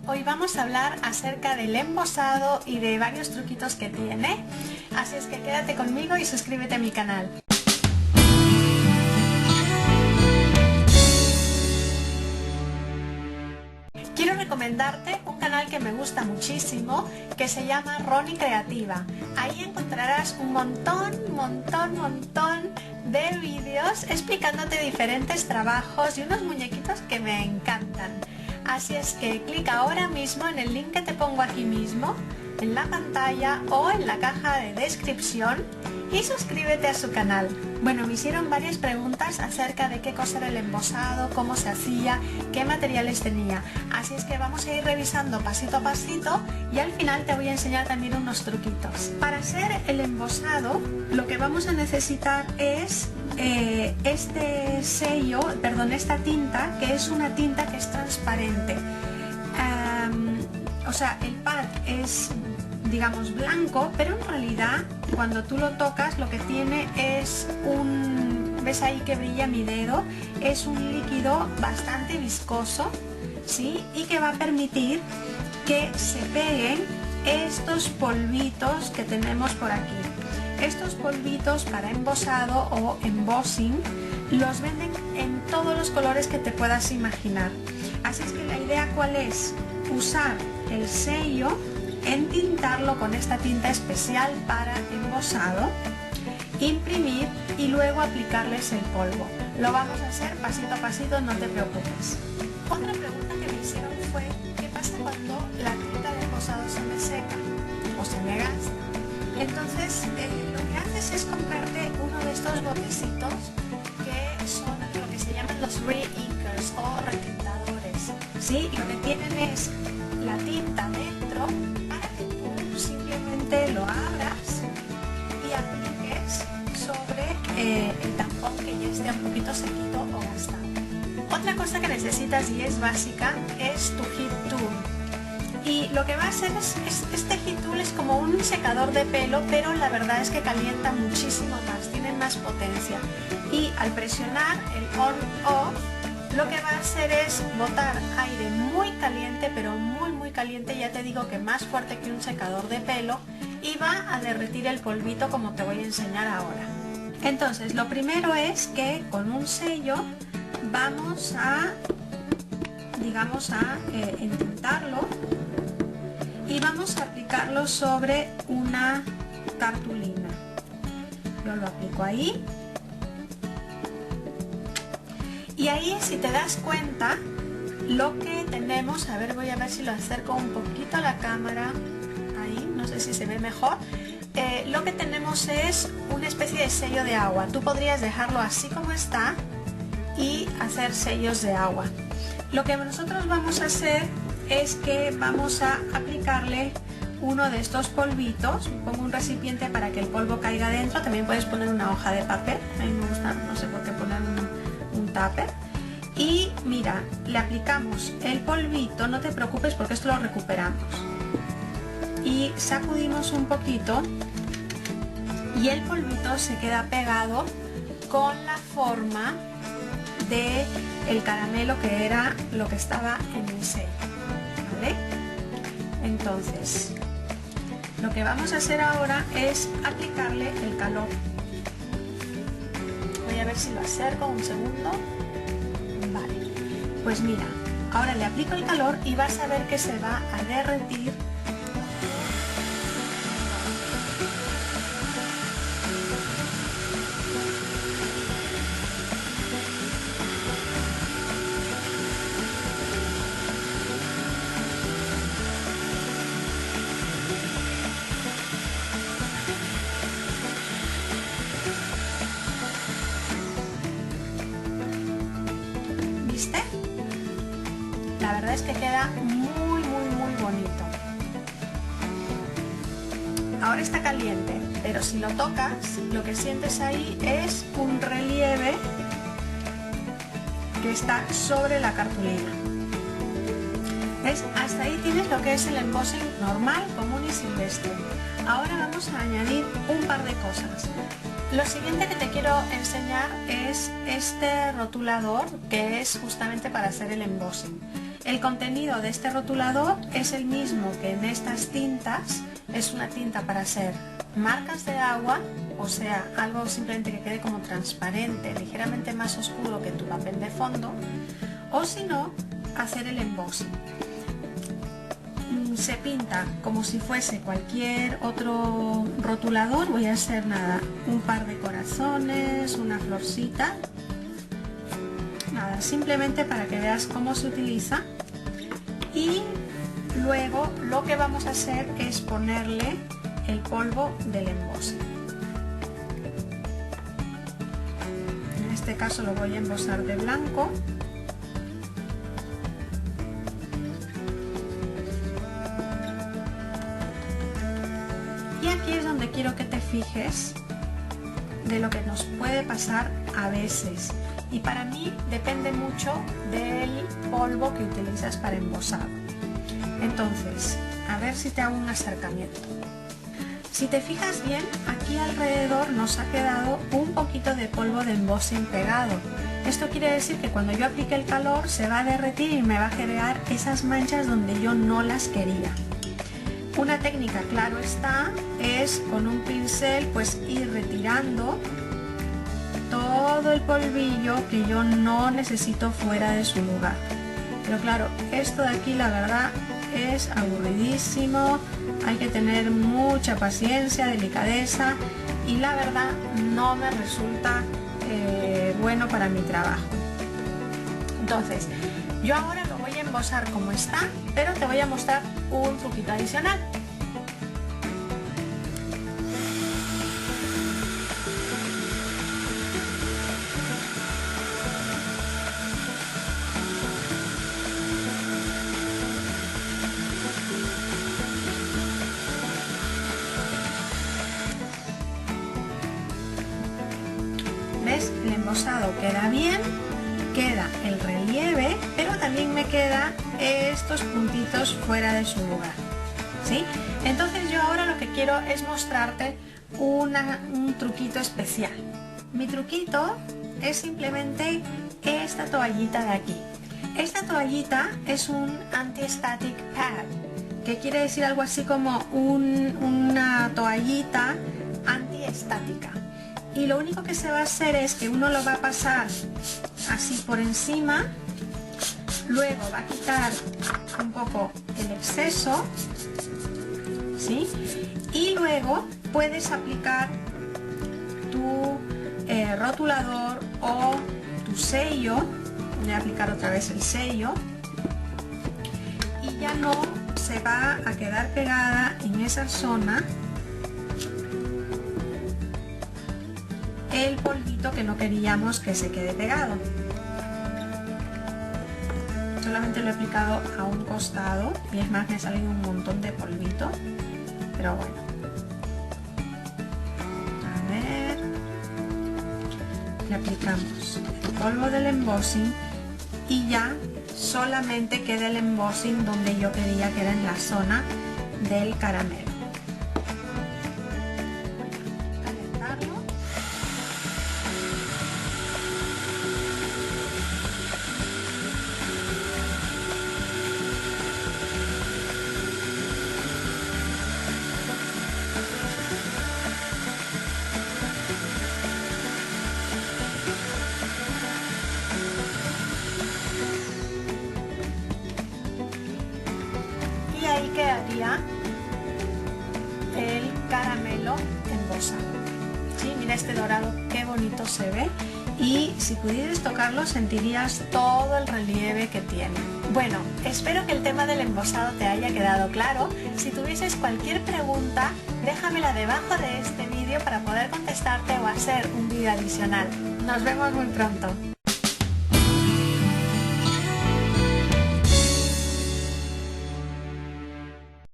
Hoy vamos a hablar acerca del embosado y de varios truquitos que tiene, así es que quédate conmigo y suscríbete a mi canal. Quiero recomendarte un canal que me gusta muchísimo, que se llama Ronnie Creativa. Ahí encontrarás un montón de vídeos explicándote diferentes trabajos y unos muñequitos que me encantan. Así es que clica ahora mismo en el link que te pongo aquí mismo, en la pantalla o en la caja de descripción y suscríbete a su canal. Bueno, me hicieron varias preguntas acerca de qué cosa era el embosado, cómo se hacía, qué materiales tenía. Así es que vamos a ir revisando pasito a pasito y al final te voy a enseñar también unos truquitos. Para hacer el embosado, lo que vamos a necesitar es esta tinta, que es una tinta que es transparente. O sea, el pad es, digamos, blanco, pero en realidad cuando tú lo tocas lo que tiene es ¿ves ahí que brilla mi dedo? Es un líquido bastante viscoso, ¿sí? Y que va a permitir que se peguen estos polvitos que tenemos por aquí. Estos polvitos para embosado o embossing los venden en todos los colores que te puedas imaginar. Así es que la idea, ¿cuál es? Usar el sello, entintarlo con esta tinta especial para embosado, imprimir y luego aplicarles el polvo. Lo vamos a hacer pasito a pasito, no te preocupes. Otra pregunta que me hicieron fue: ¿qué pasa cuando la tinta de embosado se me seca o se me gasta? Entonces lo que haces es comprarte uno de estos botecitos que son lo que se llaman los re-inkers o retintadores, ¿sí? Lo que tienen es la tinta dentro para que tú simplemente lo abras y apliques sobre el tampón que ya esté un poquito sequito o gastado. Otra cosa que necesitas y es básica es tu heat tool. Y lo que va a hacer este heat tool es como un secador de pelo, pero la verdad es que calienta muchísimo más, tiene más potencia. Y al presionar el on-off, lo que va a hacer es botar aire muy caliente, pero muy caliente, ya te digo que más fuerte que un secador de pelo, y va a derretir el polvito como te voy a enseñar ahora. Entonces, lo primero es que con un sello vamos a, digamos, entintarlo y vamos a aplicarlo sobre una cartulina. Yo lo aplico ahí. Y ahí, si te das cuenta, lo que tenemos, a ver, voy a ver si lo acerco un poquito a la cámara, ahí, no sé si se ve mejor. Lo que tenemos es una especie de sello de agua. Tú podrías dejarlo así como está y hacer sellos de agua. Lo que nosotros vamos a hacer es que vamos a aplicarle uno de estos polvitos. Pongo un recipiente para que el polvo caiga dentro. También puedes poner una hoja de papel. A mí me gusta, no sé por qué poner un tupper. Y mira, le aplicamos el polvito, no te preocupes porque esto lo recuperamos. Y sacudimos un poquito y el polvito se queda pegado con la forma de el caramelo, que era lo que estaba en el sello, ¿vale? Entonces, lo que vamos a hacer ahora es aplicarle el calor. Voy a ver si lo acerco un segundo. Vale, pues mira, ahora le aplico el calor y vas a ver que se va a derretir. ¿Viste? La verdad es que queda muy bonito. Ahora está caliente, pero si lo tocas, lo que sientes ahí es un relieve que está sobre la cartulina. ¿Ves? Hasta ahí tienes lo que es el embossing normal, común y silvestre. Ahora vamos a añadir un par de cosas. Lo siguiente que te quiero enseñar es este rotulador, que es justamente para hacer el embossing. El contenido de este rotulador es el mismo que en estas tintas. Es una tinta para hacer marcas de agua, o sea, algo simplemente que quede como transparente, ligeramente más oscuro que tu papel de fondo, o si no, hacer el embossing. Se pinta como si fuese cualquier otro rotulador. Voy a hacer nada, un par de corazones, una florcita, nada, simplemente para que veas cómo se utiliza. Y luego lo que vamos a hacer es ponerle el polvo del embossing. En este caso lo voy a embosar de blanco. Y aquí es donde quiero que te fijes de lo que nos puede pasar a veces. Y para mí depende mucho del polvo que utilizas para embosado. Entonces, a ver si te hago un acercamiento. Si te fijas bien, aquí alrededor nos ha quedado un poquito de polvo de embossing pegado. Esto quiere decir que cuando yo aplique el calor se va a derretir y me va a crear esas manchas donde yo no las quería. Una técnica, claro está, es con un pincel pues ir retirando todo el polvillo que yo no necesito fuera de su lugar. Pero claro, esto de aquí la verdad es aburridísimo, hay que tener mucha paciencia, delicadeza, y la verdad no me resulta bueno para mi trabajo. Entonces, yo ahora lo voy a embosar como está, pero te voy a mostrar un truquito adicional. ¿Ves? El embosado queda bien, queda el relieve, pero también me quedan estos puntitos fuera de su lugar, ¿sí? Entonces yo ahora lo que quiero es mostrarte un truquito especial. Mi truquito es simplemente esta toallita de aquí. Esta toallita es un anti-static pad, que quiere decir algo así como una toallita antiestática. Y lo único que se va a hacer es que uno lo va a pasar así por encima, luego va a quitar un poco el exceso, ¿sí? Y luego puedes aplicar tu rotulador o tu sello. Voy a aplicar otra vez el sello y ya no se va a quedar pegada en esa zona el polvito que no queríamos que se quede pegado. Solamente lo he aplicado a un costado y es más, me ha salido un montón de polvito, pero bueno. A ver, le aplicamos el polvo del embossing y ya solamente queda el embossing donde yo quería, que era en la zona del caramelo. Y ahí quedaría el caramelo embosado. ¿Sí? Mira este dorado, qué bonito se ve, y si pudieras tocarlo sentirías todo el relieve que tiene. Bueno, espero que el tema del embosado te haya quedado claro. Si tuvieses cualquier pregunta, déjamela debajo de este vídeo para poder contestarte o hacer un vídeo adicional. Nos vemos muy pronto.